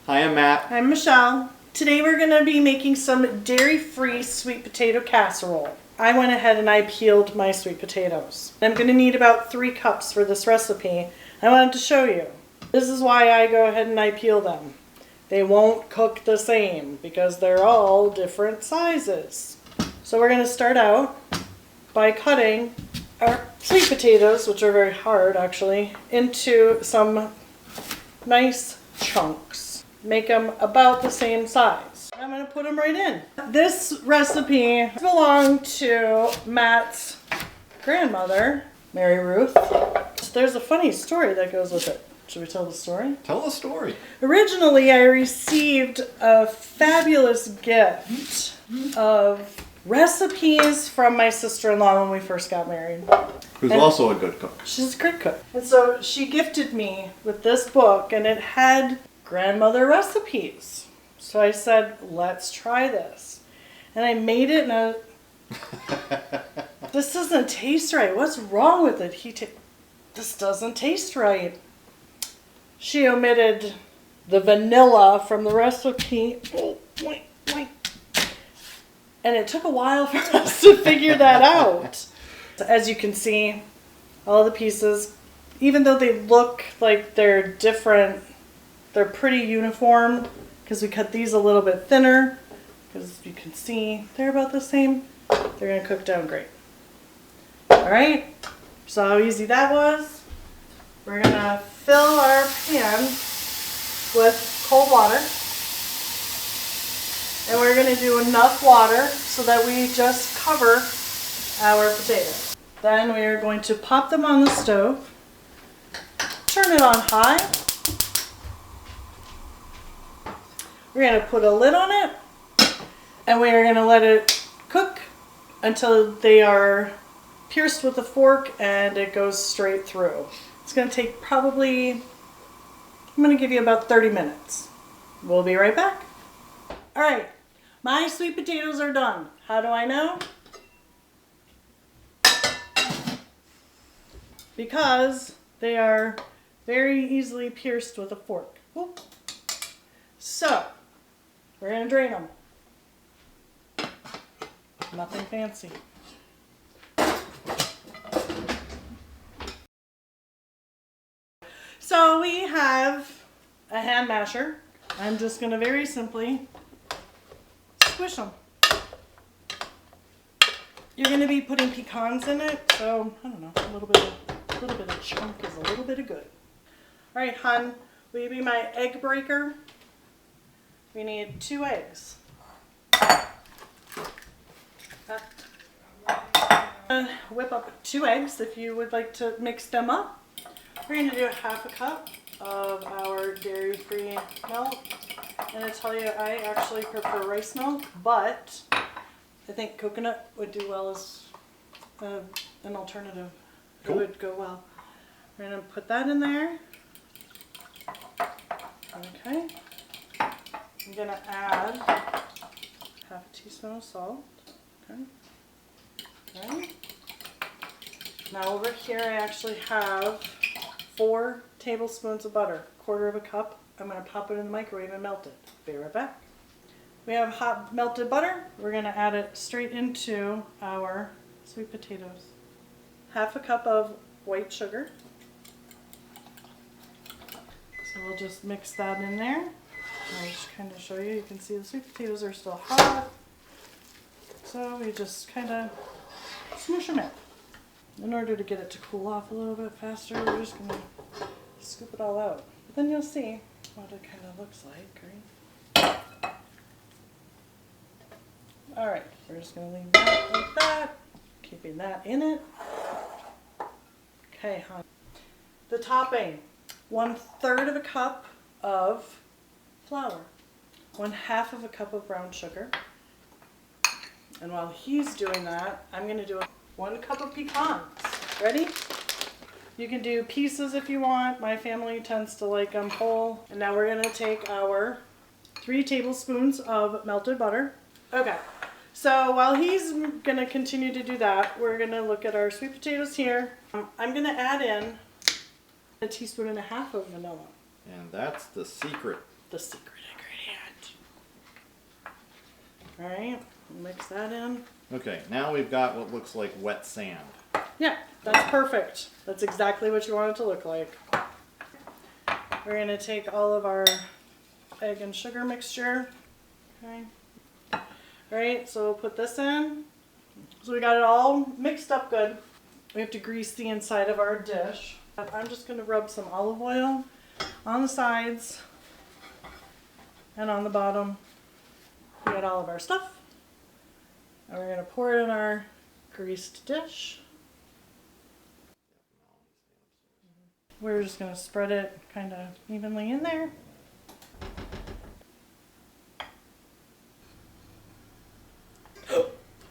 Hi, I'm Matt. I'm Michelle. Today we're going to be making some dairy-free sweet potato casserole. I went ahead and I peeled my sweet potatoes. I'm going to need about 3 cups for this recipe. I wanted to show you. This is why I go ahead and I peel them. They won't cook the same because they're all different sizes. So we're going to start out by cutting our sweet potatoes, which are very hard actually, into some nice chunks. Make them about the same size. I'm going to put them right in. This recipe belonged to Matt's grandmother, Mary Ruth. There's a funny story that goes with it. Should we tell the story? Tell the story. Originally, I received a fabulous gift of recipes from my sister-in-law when we first got married. Who's also a good cook. She's a great cook. And so she gifted me with this book, and it had grandmother recipes. So I said, let's try this. And I made it, and this doesn't taste right. What's wrong with it? This doesn't taste right. She omitted the vanilla from the recipe. And it took a while for us to figure that out. As you can see, all the pieces, even though they look like they're different, they're pretty uniform because we cut these a little bit thinner. Because you can see they're about the same. They're going to cook down great. Alright, so how easy that was. We're going to fill our pan with cold water. And we're going to do enough water so that we just cover our potatoes. Then we are going to pop them on the stove. Turn it on high. We're going to put a lid on it. And we are going to let it cook until they are pierced with a fork and it goes straight through. It's going to take probably, I'm going to give you about 30 minutes. We'll be right back. All right, my sweet potatoes are done. How do I know? Because they are very easily pierced with a fork. Whoop. So, we're going to drain them. Nothing fancy. So we have a hand masher. I'm just going to very simply squish them. You're going to be putting pecans in it, so I don't know, a little bit of chunk is a little bit of good. All right, hon, will you be my egg breaker? We need 2 eggs. Whip up 2 eggs if you would like to mix them up. We're going to do 1/2 cup of our dairy-free milk. And I tell you, I actually prefer rice milk, but I think coconut would do well as an alternative. Cool. It would go well. We're going to put that in there. Okay. I'm going to add 1/2 teaspoon of salt. Okay. Okay. Now over here I actually have 4 tablespoons of butter, 1/4 cup. I'm going to pop it in the microwave and melt it. Be right back. We have hot melted butter. We're going to add it straight into our sweet potatoes. 1/2 cup of white sugar. So we'll just mix that in there. I'll just kind of show you. You can see the sweet potatoes are still hot. So we just kind of smoosh them in. In order to get it to cool off a little bit faster, we're just going to scoop it all out. But then you'll see what it kind of looks like, right? Alright, we're just going to leave that like that, keeping that in it. Okay, hon. The topping, 1/3 cup of flour, 1/2 cup of brown sugar. And while he's doing that, I'm going to do 1 cup of pecans. Ready? You can do pieces if you want. My family tends to like them whole. And now we're going to take our 3 tablespoons of melted butter. Okay, so while he's going to continue to do that, we're going to look at our sweet potatoes here. I'm going to add in 1.5 teaspoons of vanilla. And that's the secret. The secret All right, mix that in. Okay, now we've got what looks like wet sand. Yeah, that's perfect. That's exactly what you want it to look like. We're gonna take all of our egg and sugar mixture. Okay. All right, so we'll put this in. So we got it all mixed up good. We have to grease the inside of our dish. I'm just gonna rub some olive oil on the sides and on the bottom. We got all of our stuff. And we're gonna pour it in our greased dish. We're just gonna spread it kind of evenly in there.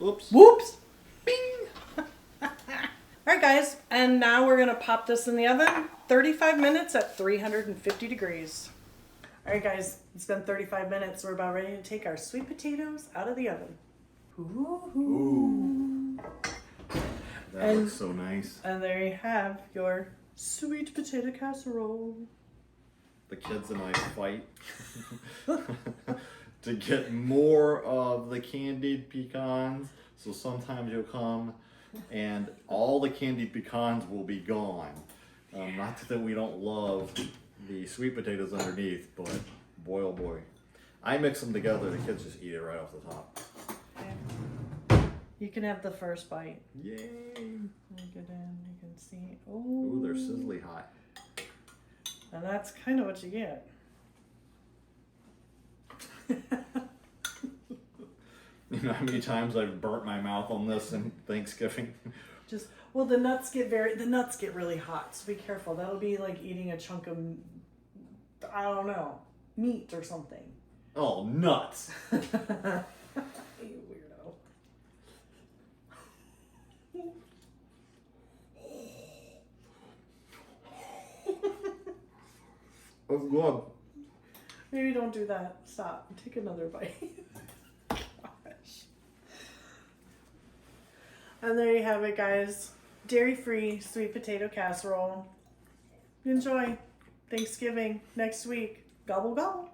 Oops. Whoops! Bing! Alright guys, and now we're gonna pop this in the oven 35 minutes at 350 degrees. Alright guys, it's been 35 minutes. We're about ready to take our sweet potatoes out of the oven. Ooh. That looks so nice. And there you have your sweet potato casserole. The kids and I fight to get more of the candied pecans. So sometimes you'll come and all the candied pecans will be gone. Not that we don't love the sweet potatoes underneath, but boy oh boy. I mix them together, the kids just eat it right off the top. Okay. You can have the first bite. Yay! Look it in, you can see. Ooh, they're sizzly hot. And that's kind of what you get. You know how many times I've burnt my mouth on this in Thanksgiving? Just, well, the nuts get really hot, so be careful. That'll be like eating a chunk of, I don't know, meat or something. Oh, nuts! You weirdo. That's good. Maybe don't do that. Stop. Take another bite. Gosh. And there you have it, guys. Dairy-free sweet potato casserole. Enjoy. Thanksgiving next week. Gobble gobble.